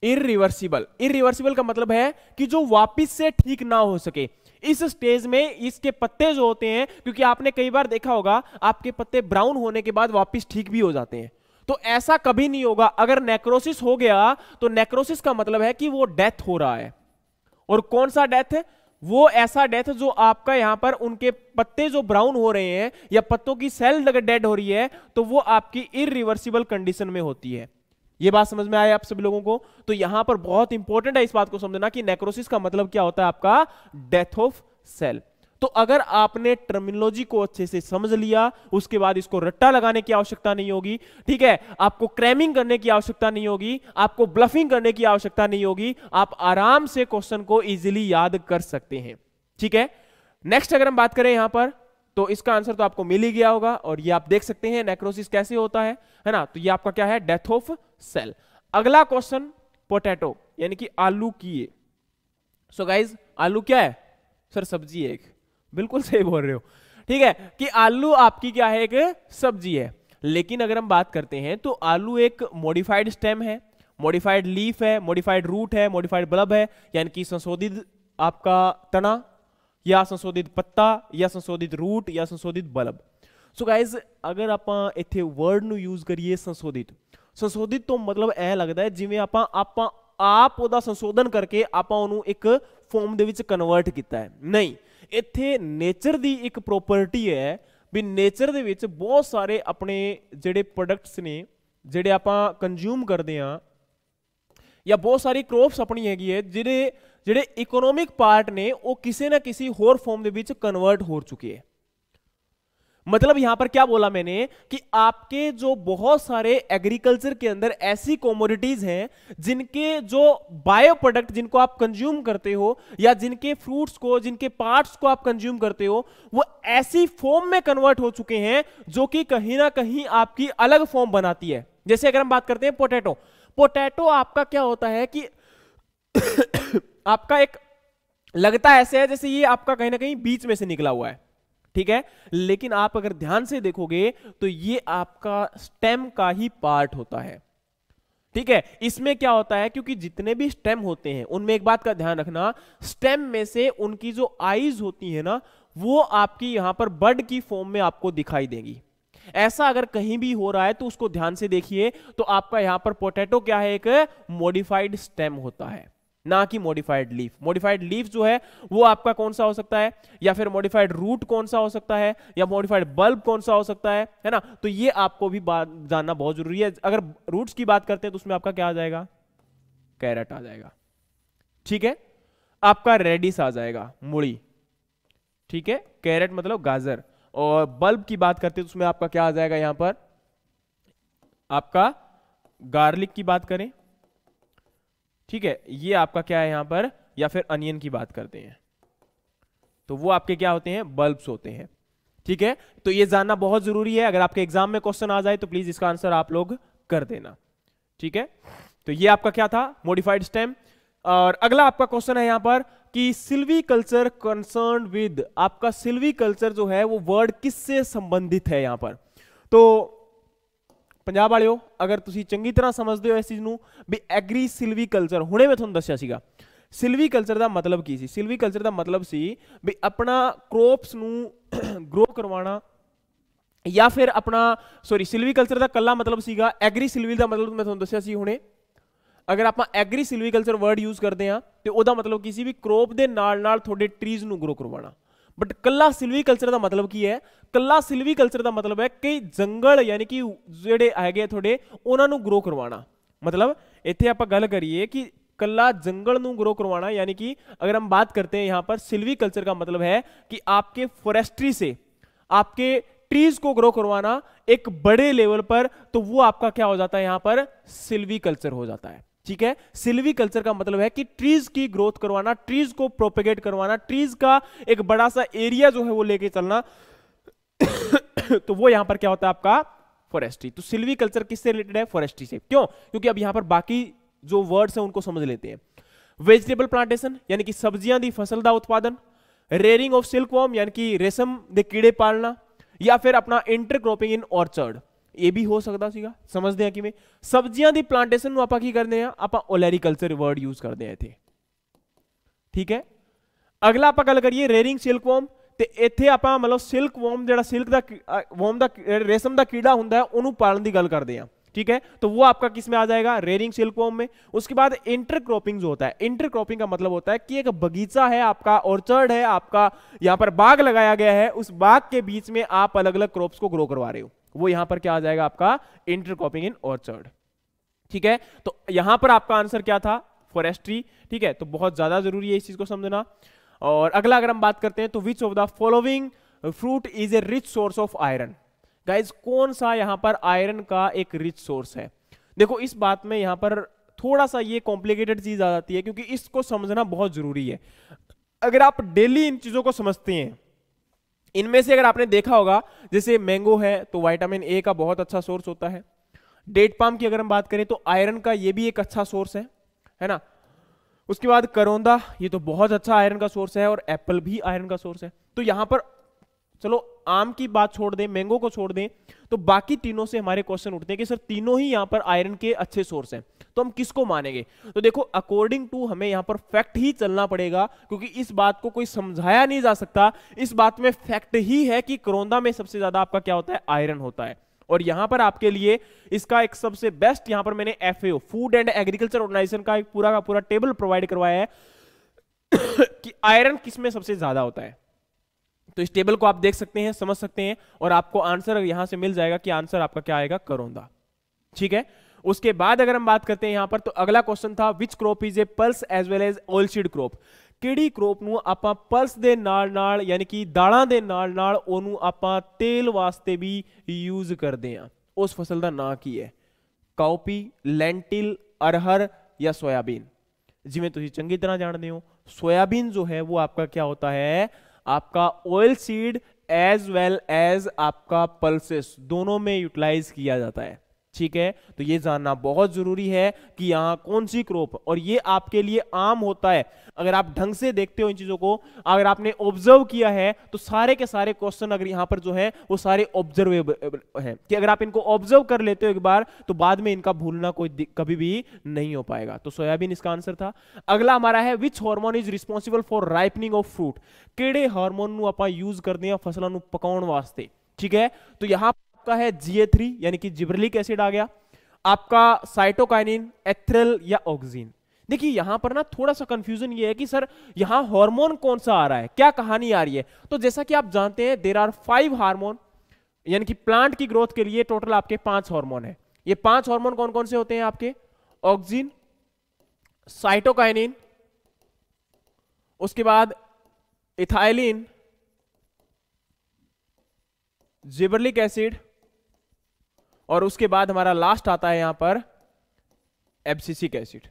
इररिवर्सिबल का मतलब है कि जो वापिस से ठीक ना हो सके। इस स्टेज में इसके पत्ते जो होते हैं, क्योंकि आपने कई बार देखा होगा आपके पत्ते ब्राउन होने के बाद वापिस ठीक भी हो जाते हैं, तो ऐसा कभी नहीं होगा। अगर नेक्रोसिस हो गया तो नेक्रोसिस का मतलब है कि वो डेथ हो रहा है। और कौन सा डेथ है? वो ऐसा डेथ जो आपका यहां पर उनके पत्ते जो ब्राउन हो रहे हैं या पत्तों की सेल अगर डेड हो रही है तो वो आपकी इररिवर्सिबल कंडीशन में होती है। ये बात समझ में आया आप सभी लोगों को? तो यहां पर बहुत इंपॉर्टेंट है इस बात को समझना कि नेक्रोसिस का मतलब क्या होता है आपका? Death of cell. तो अगर आपने टर्मिनोलॉजी को अच्छे से समझ लिया उसके बाद इसको रट्टा लगाने की आवश्यकता नहीं होगी, ठीक है। आपको क्रैमिंग करने की आवश्यकता नहीं होगी, आपको ब्लफिंग करने की आवश्यकता नहीं होगी, आप आराम से क्वेश्चन को इजीली याद कर सकते हैं, ठीक है। नेक्स्ट अगर हम बात करें यहां पर तो इसका आंसर तो आपको मिल ही गया होगा और ये आप देख सकते हैं नेक्रोसिस कैसे होता है ना। तो ये आपका क्या है? Death of cell. अगला क्वेश्चन पोटैटो यानी कि आलू की है। सो गाइज आलू क्या है? सर सब्जी है एक। बिल्कुल सही बोल रहे हो, ठीक है, कि आलू आपकी क्या है? एक सब्जी है। लेकिन अगर हम बात करते हैं तो आलू एक मॉडिफाइड स्टेम है, मॉडिफाइड लीफ है, मॉडिफाइड रूट है, मॉडिफाइड बल्ब है, यानी कि संशोधित आपका तना या संशोधित पत्ता या संशोधित रूट या संशोधित बल्ब। सो गाइज अगर आप इत्थे वर्ड ਨੂੰ यूज करिए संशोधित तो मतलब ਇਹ लगता है जिवें आप ਉਹਦਾ संशोधन करके ਆਪਾਂ ਉਹਨੂੰ ਇੱਕ ਫਾਰਮ ਦੇ ਵਿੱਚ ਕਨਵਰਟ ਕੀਤਾ ਹੈ। नहीं, ਇੱਥੇ नेचर ਦੀ ਇੱਕ प्रॉपर्टी है भी नेचर ਦੇ ਵਿੱਚ बहुत सारे अपने ਜਿਹੜੇ प्रोडक्ट्स ने ਜਿਹੜੇ ਆਪਾਂ कंज्यूम करते हैं या बहुत सारी क्रॉप्स अपनी हैगी है ਜਿਹੜੇ इकोनॉमिक पार्ट ने वो किसी ना किसी होर फॉर्म ਦੇ ਵਿੱਚ कन्वर्ट हो चुके हैं। मतलब यहां पर क्या बोला मैंने कि आपके जो बहुत सारे एग्रीकल्चर के अंदर ऐसी कमोडिटीज हैं जिनके जो बायो प्रोडक्ट जिनको आप कंज्यूम करते हो या जिनके फ्रूट्स को, जिनके पार्ट्स को आप कंज्यूम करते हो, वो ऐसी फॉर्म में कन्वर्ट हो चुके हैं जो कि कहीं ना कहीं आपकी अलग फॉर्म बनाती है। जैसे अगर हम बात करते हैं पोटैटो, पोटैटो आपका क्या होता है कि आपका एक लगता ऐसे है जैसे ये आपका कहीं ना कहीं बीच में से निकला हुआ है, ठीक है, लेकिन आप अगर ध्यान से देखोगे तो ये आपका स्टेम का ही पार्ट होता है, ठीक है। इसमें क्या होता है, क्योंकि जितने भी स्टेम होते हैं उनमें एक बात का ध्यान रखना, स्टेम में से उनकी जो आईज होती है ना, वो आपकी यहां पर बड की फॉर्म में आपको दिखाई देगी। ऐसा अगर कहीं भी हो रहा है तो उसको ध्यान से देखिए, तो आपका यहां पर पोटैटो क्या है, एक मॉडिफाइड स्टेम होता है, ना कि मॉडिफाइड लीफ। मॉडिफाइड लीफ जो है वो आपका कौन सा हो सकता है, या फिर मॉडिफाइड रूट कौन सा हो सकता है, या मॉडिफाइड बल्ब कौन सा हो सकता है ना। तो ये आपको भी जानना बहुत जरूरी है। अगर रूट्स की बात करते हैं तो उसमें आपका क्या आ जाएगा, कैरेट आ जाएगा, ठीक है। आपका रेडिस आ जाएगा, मूली, ठीक है, कैरेट मतलब गाजर। और बल्ब की बात करते हैं तो उसमें आपका क्या आ जाएगा, यहां पर आपका गार्लिक की बात करें, ठीक है, ये आपका क्या है यहां पर, या फिर अनियन की बात करते हैं तो वो आपके क्या होते हैं, बल्ब्स होते हैं, ठीक है। तो ये जानना बहुत जरूरी है, अगर आपके एग्जाम में क्वेश्चन आ जाए तो प्लीज इसका आंसर आप लोग कर देना, ठीक है। तो ये आपका क्या था, मॉडिफाइड स्टेम। और अगला आपका क्वेश्चन है यहां पर कि सिल्वीकल्चर कंसर्न विद, आपका सिल्वीकल्चर जो है वो वर्ड किससे संबंधित है यहां पर। तो पंजाब वाले हो, अगर तुसी चंगी तरह समझते हो इस चीज नूं भी एग्री सिल्वीकल्चर, हुणे मैं तुहानूं दस्सिया सीगा सिल्वीकल्चर दा मतलब की सी। सिल्वीकल्चर दा मतलब सी भी अपना क्रॉप्स नूं ग्रो करवाना, या फिर अपना सिल्वीकल्चर दा कल्ला मतलब सीगा, एग्री सिल्वी दा मतलब मैं तुहानूं दस्सिया सी हुणे। अगर आप एग्री सिल्वीकल्चर वर्ड यूज करते हैं तो ਉਹਦਾ मतलब किसी भी क्रॉप ਦੇ ਨਾਲ-ਨਾਲ ਤੁਹਾਡੇ ट्रीज ਨੂੰ ग्रो करवाना। बट कल्ला सिल्वीकल्चर का मतलब की है, कल्ला सिल्वीकल्चर का मतलब है कि जंगल यानी कि ਜਿਹੜੇ ਹੈਗੇ ਤੁਹਾਡੇ ਉਹਨਾਂ ਨੂੰ ग्रो करवाना। मतलब ਇੱਥੇ ਆਪਾਂ ਗੱਲ करिए कि कल्ला जंगल ਨੂੰ ग्रो करवाना, यानी कि अगर हम बात करते हैं यहाँ पर सिल्वीकल्चर का मतलब है कि आपके फॉरेस्ट्री से आपके ट्रीज को ग्रो करवाना एक बड़े लेवल पर, तो वो आपका क्या हो जाता है, यहाँ पर सिल्वीकल्चर हो जाता है, ठीक है। सिल्वीकल्चर का मतलब है कि ट्रीज की ग्रोथ करवाना, ट्रीज को प्रोपेगेट करवाना, ट्रीज का एक बड़ा सा एरिया जो है वो लेके चलना तो वो यहां पर क्या होता है आपका फॉरेस्ट्री। तो सिल्वीकल्चर किससे रिलेटेड है, फॉरेस्ट्री से। क्यों, क्योंकि अब यहां पर बाकी जो वर्ड्स हैं उनको समझ लेते हैं। वेजिटेबल प्लांटेशन यानी कि सब्जियां दी फसल का उत्पादन, रेयरिंग ऑफ सिल्कवॉर्म यानी कि रेशम दे कीड़े पालना, या फिर अपना इंटरक्रॉपिंग इन ऑर्चर्ड, ये भी हो सकता सीगा। समझते हैं कि मैं सब्जियां दी प्लांटेशन ਨੂੰ ਆਪਾਂ ਕੀ ਕਰਦੇ ਆ, ਆਪਾਂ ओलेरिकल्चर वर्ड यूज करते हैं इथे, ठीक है। अगला ਆਪਾਂ ਗੱਲ ਕਰੀਏ रेयरिंग सिल्कवॉर्म, ਤੇ ਇੱਥੇ ਆਪਾਂ मतलब सिल्कवॉर्म ਜਿਹੜਾ सिल्क ਦਾ वॉर्म ਦਾ रेशम ਦਾ कीड़ा ਹੁੰਦਾ है ਉਹਨੂੰ ਪਾਲਣ ਦੀ ਗੱਲ ਕਰਦੇ ਆ, ठीक है। तो वो आपका किस में आ जाएगा, रेयरिंग सिल्कवॉर्म में। उसके बाद इंटरक्रॉपिंग जो होता है, इंटरक्रॉपिंग का मतलब होता है कि एक बगीचा है आपका, ऑर्चर्ड है आपका, यहां पर बाग लगाया गया है, उस बाग के बीच में आप अलग अलग क्रॉप्स को ग्रो करवा रहे हो, वो यहां पर क्या आ जाएगा आपका इंटरक्रॉपिंग इन ऑर्चर्ड, ठीक है। तो यहां पर आपका आंसर क्या था, फॉरेस्ट्री, ठीक है। तो बहुत ज्यादा जरूरी है इस चीज को समझना। और अगला अगर हम बात करते हैं तो which of the following fruit is a rich source of iron. Guys कौन सा यहां पर आयरन का एक रिच सोर्स है। देखो इस बात में यहां पर थोड़ा सा ये कॉम्प्लिकेटेड चीज आ जाती है, क्योंकि इसको समझना बहुत जरूरी है। अगर आप डेली इन चीजों को समझते हैं, इनमें से अगर आपने देखा होगा जैसे मैंगो है तो विटामिन ए का बहुत अच्छा सोर्स होता है। डेट पाम की अगर हम बात करें तो आयरन का ये भी एक अच्छा सोर्स है ना। उसके बाद करौंदा, ये तो बहुत अच्छा आयरन का सोर्स है, और एप्पल भी आयरन का सोर्स है। तो यहां पर चलो आम की बात छोड़ दें, मैंगो को छोड़ दें, तो बाकी तीनों से हमारे क्वेश्चन उठते हैं कि सर तीनों ही यहां पर आयरन के अच्छे सोर्स हैं, तो हम किसको मानेंगे। तो देखो अकॉर्डिंग टू हमें यहां पर फैक्ट ही चलना पड़ेगा, क्योंकि इस बात को कोई समझाया नहीं जा सकता। इस बात में फैक्ट ही है कि करौंदा में सबसे ज्यादा आपका क्या होता है, आयरन होता है। और यहां पर आपके लिए इसका एक सबसे बेस्ट, यहां पर मैंने FAO food and agriculture organization का एक पूरा का पूरा टेबल प्रोवाइड करवाया है कि आयरन किसमें सबसे ज्यादा होता है। तो इस टेबल को आप देख सकते हैं, समझ सकते हैं, और आपको आंसर यहां से मिल जाएगा कि आंसर आपका क्या आएगा, करौंदा, ठीक है। उसके बाद अगर हम बात करते हैं यहां पर, तो अगला क्वेश्चन था which crop is a pulse as well as oil seed crop. ਕਿਹੜੀ ਕ੍ਰੋਪ ਨੂੰ ਆਪਾਂ ਪਲਸ ਦੇ ਨਾਲ ਯਾਨੀ ਕਿ ਦਾਲਾਂ ਦੇ ਨਾਲ ਉਹਨੂੰ ਆਪਾਂ ਤੇਲ ਵਾਸਤੇ ਵੀ ਯੂਜ਼ ਕਰਦੇ ਆ, ਉਸ ਫਸਲ ਦਾ ਨਾਂ ਕੀ ਹੈ? ਕਾਉਪੀ, ਲੈਂਟਿਲ, अरहर या सोयाबीन। जिमें तुम चंगी तरह जानते हो सोयाबीन जो है वो आपका क्या होता है, आपका oil seed as well as आपका पल्सेस दोनों में यूटिलाइज किया जाता है। ठीक है, तो ये जानना बहुत जरूरी है कि यहाँ कौन सी क्रॉप, और ये आपके लिए आम होता है अगर आप ढंग से देखते हो इन चीजों को, अगर आपने ऑब्जर्व किया है तो सारे के सारे क्वेश्चन अगर यहाँ पर जो है वो सारे ऑब्जर्वेबल हैं कि अगर आप इनको ऑब्जर्व कर लेते हो एक बार तो बाद में इनका भूलना कोई कभी भी नहीं हो पाएगा। तो सोयाबीन इसका आंसर था। अगला हमारा है which hormone is responsible for ripening of fruit. किहड़े हार्मोन नूं आपां यूज करते हैं फसलों नूं पकाउण वास्ते। ठीक है, तो यहां आपका है GA3 यानी कि जिबरेलिक एसिड आ गया, आपका साइटोकाइनिन, एथ्रल या ऑक्सिन। देखिए यहां पर ना थोड़ा सा कंफ्यूजन ये है कि सर यहां हार्मोन कौन सा आ रहा है, क्या कहानी आ रही है। तो जैसा कि आप जानते हैं देयर आर 5 हार्मोन, यानी कि प्लांट की ग्रोथ के लिए टोटल आपके 5 हार्मोन है। ये 5 हार्मोन कौन कौन से होते हैं आपके? ऑक्सिन, साइटोकाइनिन, उसके बाद इथाइलिन, जिबरेलिक एसिड, और उसके बाद हमारा लास्ट आता है यहां पर एब्सिसिक एसिड।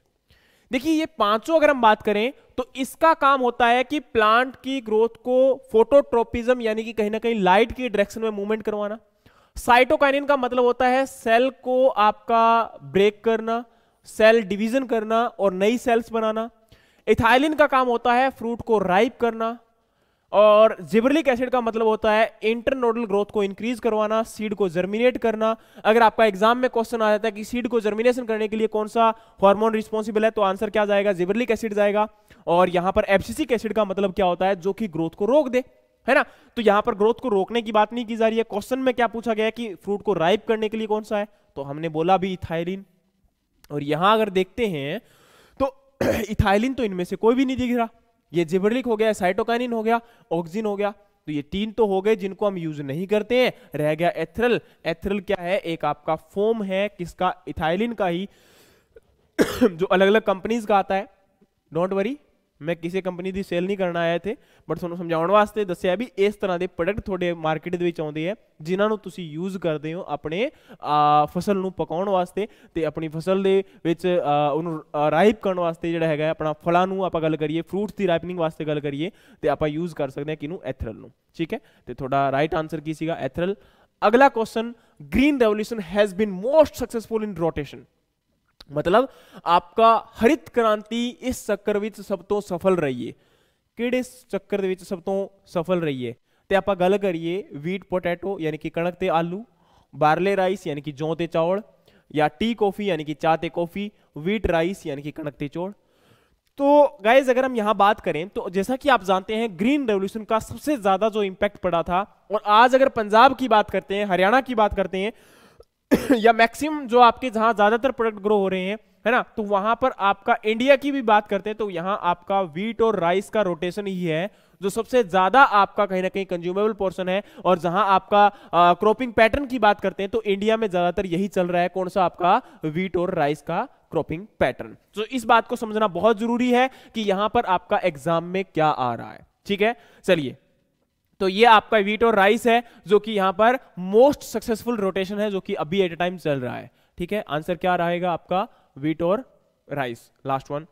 देखिए ये पांचों अगर हम बात करें तो इसका काम होता है कि प्लांट की ग्रोथ को फोटोट्रोपिज्म यानी कि कहीं ना कहीं लाइट की डायरेक्शन में मूवमेंट करवाना। साइटोकाइनिन का मतलब होता है सेल को आपका ब्रेक करना, सेल डिवीजन करना और नई सेल्स बनाना। इथाइलिन का काम होता है फ्रूट को राइप करना, और जिबरेलिक एसिड का मतलब होता है इंटरनोडल ग्रोथ को इंक्रीज करवाना, सीड को जर्मिनेट करना। अगर आपका एग्जाम में क्वेश्चन आ जाता है कि सीड को जर्मिनेशन करने के लिए कौन सा हार्मोन रिस्पॉन्सिबल है, तो आंसर क्या जाएगा? जिबरेलिक एसिड जाएगा। और यहां पर एब्सिसिक एसिड का मतलब क्या होता है? जो कि ग्रोथ को रोक दे, है ना। तो यहां पर ग्रोथ को रोकने की बात नहीं की जा रही है। क्वेश्चन में क्या पूछा गया है कि फ्रूट को राइप करने के लिए कौन सा है, तो हमने बोला भी इथाइलिन। और यहां अगर देखते हैं तो इथाइलिन तो इनमें से कोई भी नहीं दिख रहा। ये जिबरेलिक हो गया, साइटोकाइनिन हो गया, ऑक्सिन हो गया, तो ये 3 तो हो गए जिनको हम यूज नहीं करते हैं। रह गया एथ्रल। एथ्रल क्या है? एक आपका फोम है, किसका? इथाइलिन का ही जो अलग अलग कंपनीज का आता है। डोंट वरी, मैं किसी कंपनी की सेल नहीं करना आया थे, बट तुहानू समझाउण वास्ते दस्सिया भी इस तरह के प्रोडक्ट थोड़े मार्केट दे विच आउंदे है जिन्हां नू तुसी यूज करते हो अपने फसल नू पकाउण वास्ते ते अपनी फसल दे विच उहनू राइप करन वास्ते जिहड़ा हैगा अपना फलां नू आपां गल करिए, फ्रूट्स दी राइपनिंग वास्ते गल करिए ते आपां यूज कर सकते हैं किनू? एथ्रल नू। ठीक है, ते थोड़ा राइट आंसर की सीगा? एथ्रल। अगला question, green revolution has been most successful in rotation. मतलब आपका हरित क्रांति इस चक्कर विच सब तो सफल रही है। किहड़े चक्कर दे विच सब तो सफल रही है? ते आपां गल करिए वीट पोटैटो यानी कि कणक ते आलू, बारले राइस यानी कि जौ ते चावल, या टी कॉफी यानी कि चाह ते कॉफी, वीट राइस यानी कि कणक ते चौल। तो गाइज अगर हम यहां बात करें तो जैसा कि आप जानते हैं ग्रीन रेवोल्यूशन का सबसे ज्यादा जो इंपैक्ट पड़ा था, और आज अगर पंजाब की बात करते हैं, हरियाणा की बात करते हैं या मैक्सिमम जो आपके जहां ज्यादातर प्रोडक्ट ग्रो हो रहे हैं, है ना, तो वहां पर आपका इंडिया की भी बात करते हैं तो यहां आपका वीट और राइस का रोटेशन ही है जो सबसे ज्यादा आपका कहीं ना कहीं कंज्यूमेबल पोर्शन है। और जहां आपका क्रॉपिंग पैटर्न की बात करते हैं तो इंडिया में ज्यादातर यही चल रहा है। कौन सा? आपका वीट और राइस का क्रॉपिंग पैटर्न। तो इस बात को समझना बहुत जरूरी है कि यहां पर आपका एग्जाम में क्या आ रहा है। ठीक है, चलिए, तो ये आपका वीट और राइस है जो कि यहां पर मोस्ट सक्सेसफुल रोटेशन है जो कि अभी एट ए टाइम चल रहा है। ठीक है, आंसर क्या रहेगा आपका? वीट और राइस, लास्ट वन।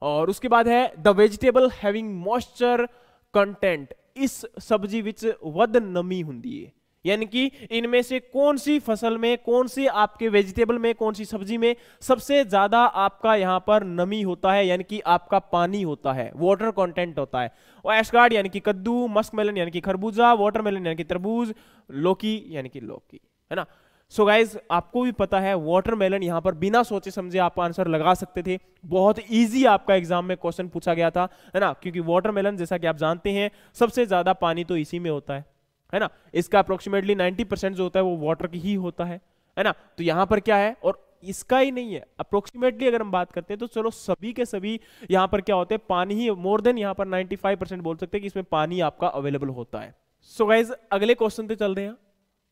और उसके बाद है the vegetable having moisture content. इस सब्जी विच वध नमी हुंदी है, यानी कि इनमें से कौन सी फसल में, कौन सी आपके वेजिटेबल में, कौन सी सब्जी में सबसे ज्यादा आपका यहां पर नमी होता है, यानी कि आपका पानी होता है, वाटर कंटेंट होता है। और एशगार्ड यानी कि कद्दू, मस्कमेलन यानी कि खरबूजा, वाटरमेलन यानी कि तरबूज, लौकी यानी कि लौकी, है ना। सो गाइज आपको भी पता है वाटरमेलन यहां पर बिना सोचे समझे आप आंसर लगा सकते थे। बहुत इजी आपका एग्जाम में क्वेश्चन पूछा गया था, है ना, क्योंकि वाटरमेलन जैसा कि आप जानते हैं सबसे ज्यादा पानी तो इसी में होता है ना। इसका अप्रोक्सीमेटली 90% जो होता है वो वाटर की ही होता है ना। तो यहां पर क्या है, और इसका ही नहीं है, अप्रोक्सीमेटली अगर हम बात करते हैं तो चलो सभी के सभी यहां पर क्या होते हैं? पानी ही, मोर देन यहां पर 95% बोल सकते हैं कि इसमें पानी आपका अवेलेबल होता है। सो गाइज अगले क्वेश्चन पे चल रहे हैं।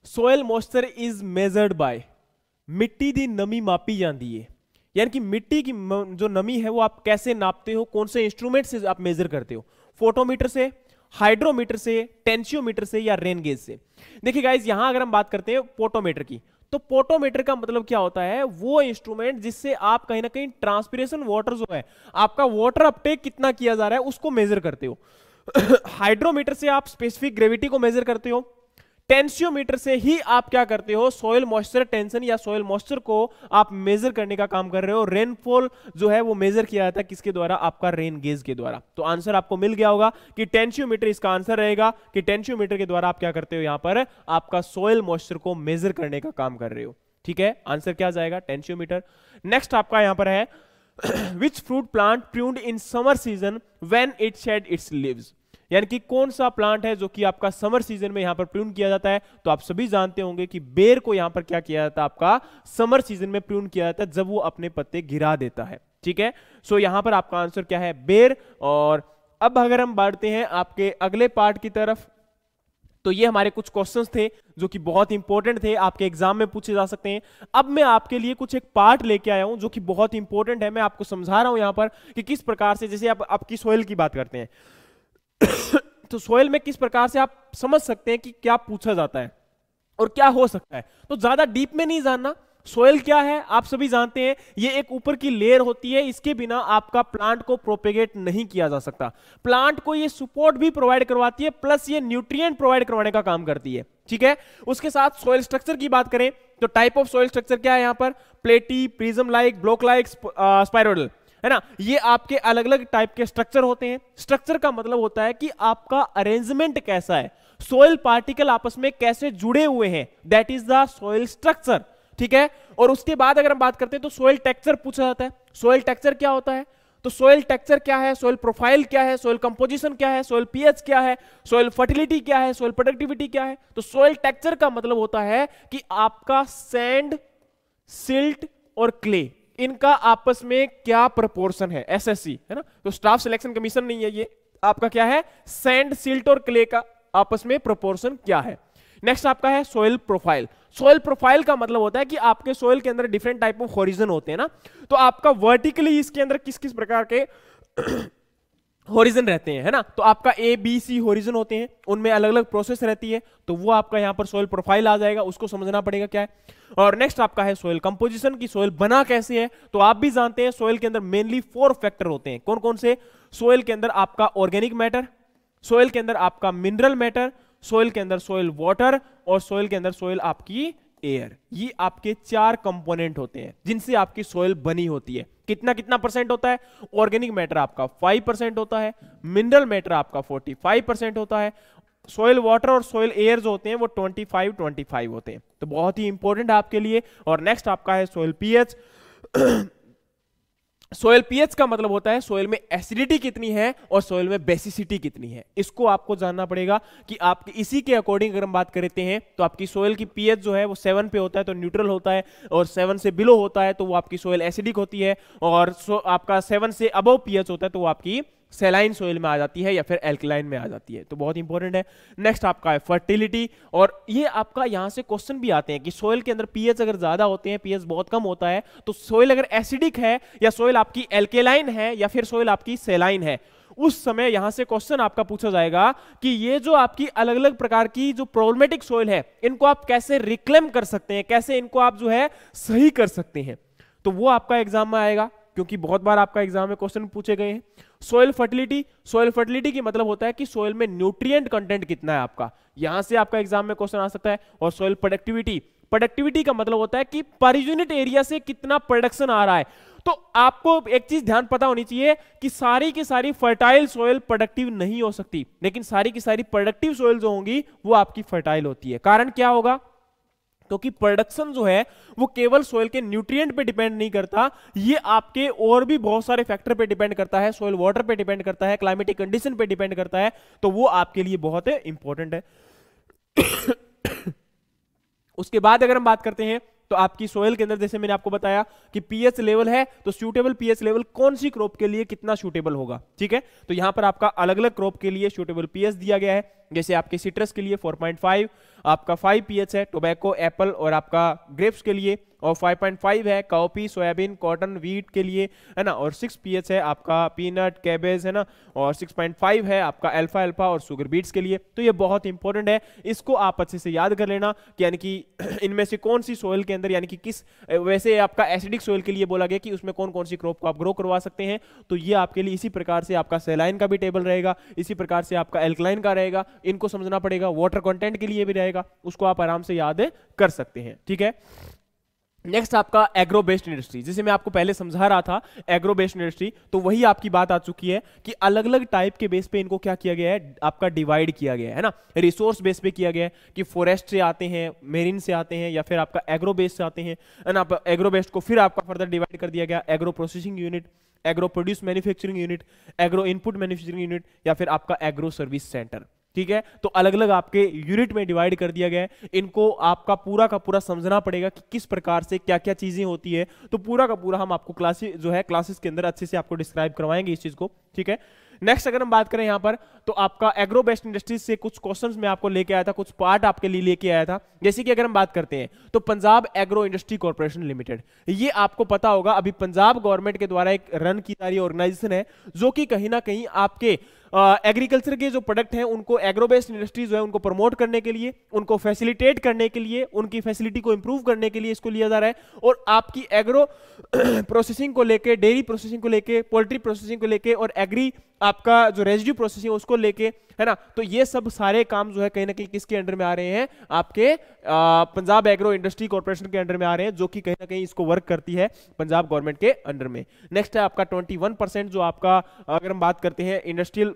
Soil moisture is measured by. मिट्टी दी नमी मापी जाती है, यानी कि मिट्टी की जो नमी है वो आप कैसे नापते हो, कौन से इंस्ट्रूमेंट से आप मेजर करते हो, फोटोमीटर से, हाइड्रोमीटर से, टेंशियोमीटर से या रेन गेज से। देखिए गाइस, यहां अगर हम बात करते हैं पोटोमीटर की, तो पोटोमीटर का मतलब क्या होता है, वो इंस्ट्रूमेंट जिससे आप कहीं ना कहीं ट्रांसपिरेशन वाटर जो है, आपका वाटर अपटेक कितना किया जा रहा है उसको मेजर करते हो। हाइड्रोमीटर से आप स्पेसिफिक ग्रेविटी को मेजर करते हो। टेंशियोमीटर से ही आप क्या करते हो, सॉइल मॉइस्चर टेंशन या सॉइल मॉइस्चर को आप मेजर करने का काम कर रहे हो। रेनफॉल जो है वो मेजर किया जाता है किसके द्वारा, आपका रेन गेज के द्वारा। तो आंसर आपको मिल गया होगा कि टेंशियोमीटर इसका आंसर रहेगा, कि टेंशियोमीटर के द्वारा आप क्या करते हो, यहां पर आपका सॉइल मॉइस्चर को मेजर करने का काम कर रहे हो। ठीक है, आंसर क्या जाएगा, टेंशियोमीटर। नेक्स्ट आपका यहां पर है which fruit plant pruned in summer season when it shed its leaves, यानी कि कौन सा प्लांट है जो कि आपका समर सीजन में यहां पर प्रून किया जाता है। तो आप सभी जानते होंगे कि बेर को यहां पर क्या किया जाता है, आपका समर सीजन में प्रून किया जाता है जब वो अपने पत्ते गिरा देता है। ठीक है, सो यहां पर आपका आंसर क्या है, बेर। और अब अगर हम बढ़ते हैं आपके अगले पार्ट की तरफ, तो ये हमारे कुछ क्वेश्चंस थे जो कि बहुत इंपॉर्टेंट थे, आपके एग्जाम में पूछे जा सकते हैं। अब मैं आपके लिए कुछ एक पार्ट लेके आया हूं जो कि बहुत इंपॉर्टेंट है। मैं आपको समझा रहा हूं यहां पर कि किस प्रकार से, जैसे आप आपकी सोइल की बात करते हैं तो सोइल में किस प्रकार से आप समझ सकते हैं कि क्या पूछा जाता है और क्या हो सकता है। तो ज्यादा डीप में नहीं जानना। सोइल क्या है आप सभी जानते हैं, ये एक ऊपर की लेयर होती है, इसके बिना आपका प्लांट को प्रोपेगेट नहीं किया जा सकता। प्लांट को ये सपोर्ट भी प्रोवाइड करवाती है, प्लस ये न्यूट्रिएंट प्रोवाइड करवाने का काम करती है। ठीक है, उसके साथ सोइल स्ट्रक्चर की बात करें तो टाइप ऑफ सोइल स्ट्रक्चर क्या है, यहां पर प्लेटी, प्रिज्म लाइक, ब्लॉक लाइक, स्पाइरोडल, है ना। ये आपके अलग अलग टाइप के स्ट्रक्चर होते हैं। स्ट्रक्चर का मतलब होता है कि आपका अरेंजमेंट कैसा है, सोइल पार्टिकल आपस में कैसे जुड़े हुए हैं, that is the soil structure. ठीक है, और उसके बाद अगर हम बात करते हैं तो सोइल टेक्सचर पूछा जाता है। सोइल टेक्सचर क्या होता है, तो सोइल टेक्सचर क्या है, सोइल प्रोफाइल क्या है, सोइल कंपोजिशन क्या है, सोइल पीएच क्या है, सोइल फर्टिलिटी क्या है, सोइल प्रोडक्टिविटी क्या है। तो सोइल टेक्सचर का मतलब होता है कि आपका सैंड, सिल्ट और क्ले, इनका आपस में क्या प्रोपोर्शन है, एसएससी, है ना। तो स्टाफ सिलेक्शन कमीशन नहीं है ये, आपका क्या है, सैंड, सिल्ट और क्ले का आपस में प्रोपोर्शन क्या है। नेक्स्ट आपका है सोइल प्रोफाइल। सोइल प्रोफाइल का मतलब होता है कि आपके सोइल के अंदर डिफरेंट टाइप ऑफ होरिजन होते हैं ना, तो आपका वर्टिकली इसके अंदर किस किस प्रकार के होरिजन रहते हैं, है ना। तो आपका ए बी सी होरिजन होते हैं, उनमें अलग अलग प्रोसेस रहती है, तो वो आपका यहां पर सोइल प्रोफाइल आ जाएगा, उसको समझना पड़ेगा क्या है। और नेक्स्ट आपका है सोइल कंपोजिशन की, सोइल बना कैसे है। तो आप भी जानते हैं सोइल के अंदर मेनली 4 फैक्टर होते हैं, कौन कौन से, सोइल के अंदर आपका ऑर्गेनिक मैटर, सोइल के अंदर आपका मिनरल मैटर, सोइल के अंदर सोइल वाटर, और सोइल के अंदर सोइल आपकी एयर। ये आपके 4 कंपोनेंट होते हैं जिनसे आपकी सोइल बनी होती है। कितना कितना परसेंट होता है, ऑर्गेनिक मैटर आपका 5% होता है, मिनरल मैटर आपका 45% होता है, सोइल वाटर और सोइल एयर जो होते हैं वो 25-25 होते हैं। तो बहुत ही इंपॉर्टेंट है आपके लिए। और नेक्स्ट आपका है सोइल पीएच। सोइल पीएच का मतलब होता है सोइल में एसिडिटी कितनी है और सोइल में बेसिसिटी कितनी है, इसको आपको जानना पड़ेगा कि आप इसी के अकॉर्डिंग अगर हम बात करते हैं तो आपकी सोइल की पीएच जो है वो 7 पे होता है तो न्यूट्रल होता है, और 7 से बिलो होता है तो वो आपकी सोइल एसिडिक होती है, और आपका 7 से अबव पीएच होता है तो वो आपकी सैलाइन सोइल में आ जाती है या फिर एल्कलाइन में आ जाती है। तो बहुत इंपॉर्टेंट है। नेक्स्ट आपका है फर्टिलिटी, और ये आपका यहां से क्वेश्चन भी आते हैं कि सोइल के अंदर पीएच अगर ज्यादा होते हैं, पीएच बहुत कम होता है, तो सोइल अगर एसिडिक है या सोइल आपकी एल्केलाइन है या फिर सोइल आपकी सैलाइन है, उस समय यहां से क्वेश्चन आपका पूछा जाएगा कि ये जो आपकी अलग अलग प्रकार की जो प्रॉब्लमेटिक सोइल है, इनको आप कैसे रिक्लेम कर सकते हैं, कैसे इनको आप जो है सही कर सकते हैं। तो वो आपका एग्जाम में आएगा, क्योंकि बहुत बार आपका एग्जाम में क्वेश्चन पूछे गए हैं। सोइल फर्टिलिटी, सोइल फर्टिलिटी की मतलब होता है कि सोइल में न्यूट्रिएंट कंटेंट कितना है आपका, यहां से आपका एग्जाम में क्वेश्चन आ सकता है। और सोइल प्रोडक्टिविटी, प्रोडक्टिविटी का मतलब होता है कि पर यूनिट एरिया से कितना प्रोडक्शन आ रहा है। तो आपको एक चीज ध्यान पता होनी चाहिए कि सारी की सारी फर्टाइल सोइल प्रोडक्टिव नहीं हो सकती, लेकिन सारी की सारी प्रोडक्टिव सोइल जो होंगी वो आपकी फर्टाइल होती है। कारण क्या होगा, क्योंकि प्रोडक्शन जो है वो केवल सोइल के न्यूट्रिएंट पे डिपेंड नहीं करता, ये आपके और भी बहुत सारे फैक्टर पे डिपेंड करता है, सोइल वाटर पे डिपेंड करता है, क्लाइमेटिक कंडीशन पे डिपेंड करता है, तो वो आपके लिए बहुत इंपॉर्टेंट है। उसके बाद अगर हम बात करते हैं तो आपकी सोइल के अंदर, जैसे मैंने आपको बताया कि पीएच लेवल है, तो सूटेबल पीएच लेवल कौन सी क्रॉप के लिए कितना सूटेबल होगा, ठीक है। तो यहां पर आपका अलग अलग क्रॉप के लिए सूटेबल पीएच दिया गया है, जैसे आपके सिट्रस के लिए 4.5, आपका 5 pH है टोबैको, एप्पल और आपका ग्रेप्स के लिए, और 5.5 है कॉफी, सोयाबीन, कॉटन, वीट के लिए, है ना, और 6 pH है आपका पीनट, कैबेज, है ना, और 6.5 है आपका अल्फा अल्फा और शुगर बीट्स के लिए। तो ये बहुत इंपॉर्टेंट है, इसको आप अच्छे से याद कर लेना कि यानी कि इनमें से कौन सी सोइल के अंदर, यानी कि किस, वैसे आपका एसिडिक सोइल के लिए बोला गया कि उसमें कौन कौन सी क्रॉप को आप ग्रो करवा सकते हैं। तो ये आपके लिए इसी प्रकार से आपका सैलाइन का भी टेबल रहेगा, इसी प्रकार से आपका एल्कलाइन का रहेगा, इनको समझना पड़ेगा। वाटर कंटेंट के लिए भी रहेगा, उसको आप आराम से याद कर सकते हैं, ठीक है। नेक्स्ट आपका एग्रो बेस्ड इंडस्ट्री, जिसे मैं आपको पहले समझा रहा था, एग्रो बेस्ड इंडस्ट्री, तो वही आपकी बात आ चुकी है कि अलग अलग टाइप के बेस पे इनको क्या किया गया है, आपका डिवाइड किया गया है ना। रिसोर्स बेस पे किया गया है कि फॉरेस्ट से आते हैं, मेरीन से आते हैं, या फिर आपका एग्रो बेस्ड से आते हैं, है ना। एग्रो बेस्ड को फिर आपका फर्दर डिवाइड कर दिया गया, agro processing unit, agro produce manufacturing unit, agro input manufacturing unit, या फिर आपका एग्रो सर्विस सेंटर, ठीक है। तो अलग अलग आपके यूनिट में डिवाइड कर दिया गया है। इनको आपका पूरा का पूरा समझना पड़ेगा कि किस प्रकार से क्या क्या चीजें होती है। तो पूरा का पूरा हम आपको क्लासेस के अंदर अच्छे से आपको डिस्क्राइब करवाएंगे इस चीज को, ठीक है। नेक्स्ट अगर हम बात करें यहां पर, तो आपका एग्रो बेस्ड इंडस्ट्रीज से कुछ क्वेश्चंस मैं आपको लेके आया था, कुछ पार्ट आपके लिए लेके आया था। जैसे कि अगर हम बात करते हैं तो Punjab agro industry corporation limited, ये आपको पता होगा अभी पंजाब गवर्नमेंट के द्वारा एक रन की जा रही ऑर्गेनाइजेशन है, जो कि कहीं ना कहीं आपके एग्रीकल्चर के जो प्रोडक्ट हैं उनको एग्रो बेस्ड इंडस्ट्रीज जो है उनको प्रमोट करने के लिए, उनको फैसिलिटेट करने के लिए, उनकी फैसिलिटी को इंप्रूव करने के लिए इसको लिया जा रहा है। और आपकी एग्रो प्रोसेसिंग को लेके, डेयरी प्रोसेसिंग को लेके, पोल्ट्री प्रोसेसिंग को लेके, और एग्री आपका जो रेजिड्यू प्रोसेसिंग उसको लेके, है ना। तो ये सब सारे काम जो है कहीं ना कहीं किसके अंडर में आ रहे हैं, आपके पंजाब एग्रो इंडस्ट्री कॉर्पोरेशन के अंडर में आ रहे हैं, जो कि कहीं ना कहीं इसको वर्क करती है पंजाब गवर्नमेंट के अंडर में। नेक्स्ट है आपका 21% जो आपका, अगर हम बात करते हैं इंडस्ट्रियल,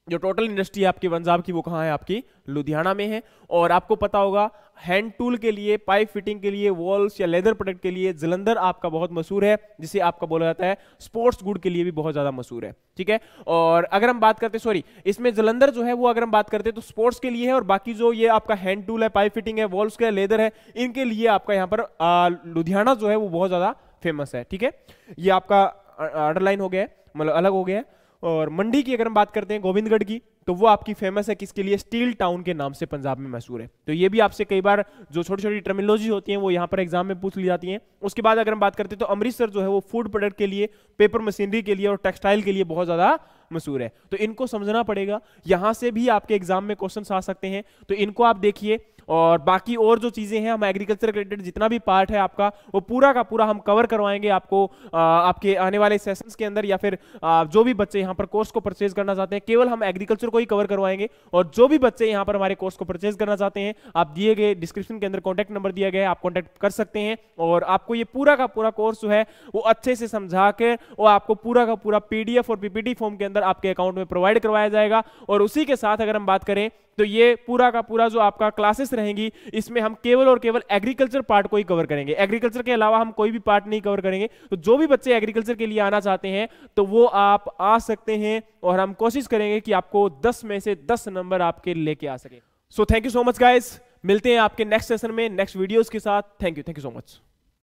जो टोटल इंडस्ट्री है आपकी पंजाब की, वो कहाँ है, आपकी लुधियाना में है। और आपको पता होगा हैंड टूल के लिए, पाइप फिटिंग के लिए, वॉल्स या लेदर प्रोडक्ट के लिए जलंधर आपका बहुत मशहूर है, जिसे आपका बोला जाता है स्पोर्ट्स गुड के लिए भी बहुत ज्यादा मशहूर है, ठीक है। और अगर हम बात करते हैं, सॉरी, इसमें जलंधर जो है वो अगर हम बात करते हैं तो स्पोर्ट्स के लिए है, और बाकी जो ये आपका हैंड टूल है, पाइप फिटिंग है, वॉल्स का लेदर है, इनके लिए आपका यहाँ पर लुधियाना जो है वो बहुत ज्यादा फेमस है, ठीक है। ये आपका अंडरलाइन हो गया है, मतलब अलग हो गया है। और मंडी की अगर हम बात करते हैं गोविंदगढ़ की, तो वो आपकी फेमस है किसके लिए, स्टील टाउन के नाम से पंजाब में मशहूर है। तो ये भी आपसे कई बार जो छोटी छोटी टर्मिनोलॉजी होती है वो यहाँ पर एग्जाम में पूछ ली जाती हैं। उसके बाद अगर हम बात करते हैं तो अमृतसर जो है वो फूड प्रोडक्ट के लिए, पेपर मशीनरी के लिए और टेक्सटाइल के लिए बहुत ज्यादा मशहूर है। तो इनको समझना पड़ेगा, यहां से भी आपके एग्जाम में क्वेश्चन आ सकते हैं, तो इनको आप देखिए। और बाकी और जो चीजें हैं, हम एग्रीकल्चर रिलेटेड जितना भी पार्ट है आपका, वो पूरा का पूरा हम कवर करवाएंगे आपको आपके आने वाले सेशंस के अंदर, या फिर जो भी बच्चे यहाँ पर कोर्स को परचेज करना चाहते हैं, केवल हम एग्रीकल्चर को ही कवर करवाएंगे। और जो भी बच्चे यहाँ पर हमारे कोर्स को परचेज करना चाहते हैं, आप दिए गए डिस्क्रिप्शन के अंदर कॉन्टैक्ट नंबर दिया गया है, आप कॉन्टैक्ट कर सकते हैं। और आपको ये पूरा का पूरा कोर्स जो है वो अच्छे से समझा के, और आपको पूरा का पूरा PDF और PPT फॉर्म के अंदर आपके अकाउंट में प्रोवाइड करवाया जाएगा। और उसी के साथ अगर हम बात करें तो ये पूरा का पूरा जो आपका क्लासेस रहेंगी, इसमें हम केवल और केवल एग्रीकल्चर पार्ट को ही कवर करेंगे, एग्रीकल्चर के अलावा हम कोई भी पार्ट नहीं कवर करेंगे। तो जो भी बच्चे एग्रीकल्चर के लिए आना चाहते हैं तो वो आप आ सकते हैं, और हम कोशिश करेंगे कि आपको 10 में से 10 नंबर आपके लेके आ सके। So thank you so much guys, मिलते हैं आपके नेक्स्ट सेशन में नेक्स्ट वीडियोस के साथ। Thank you so much.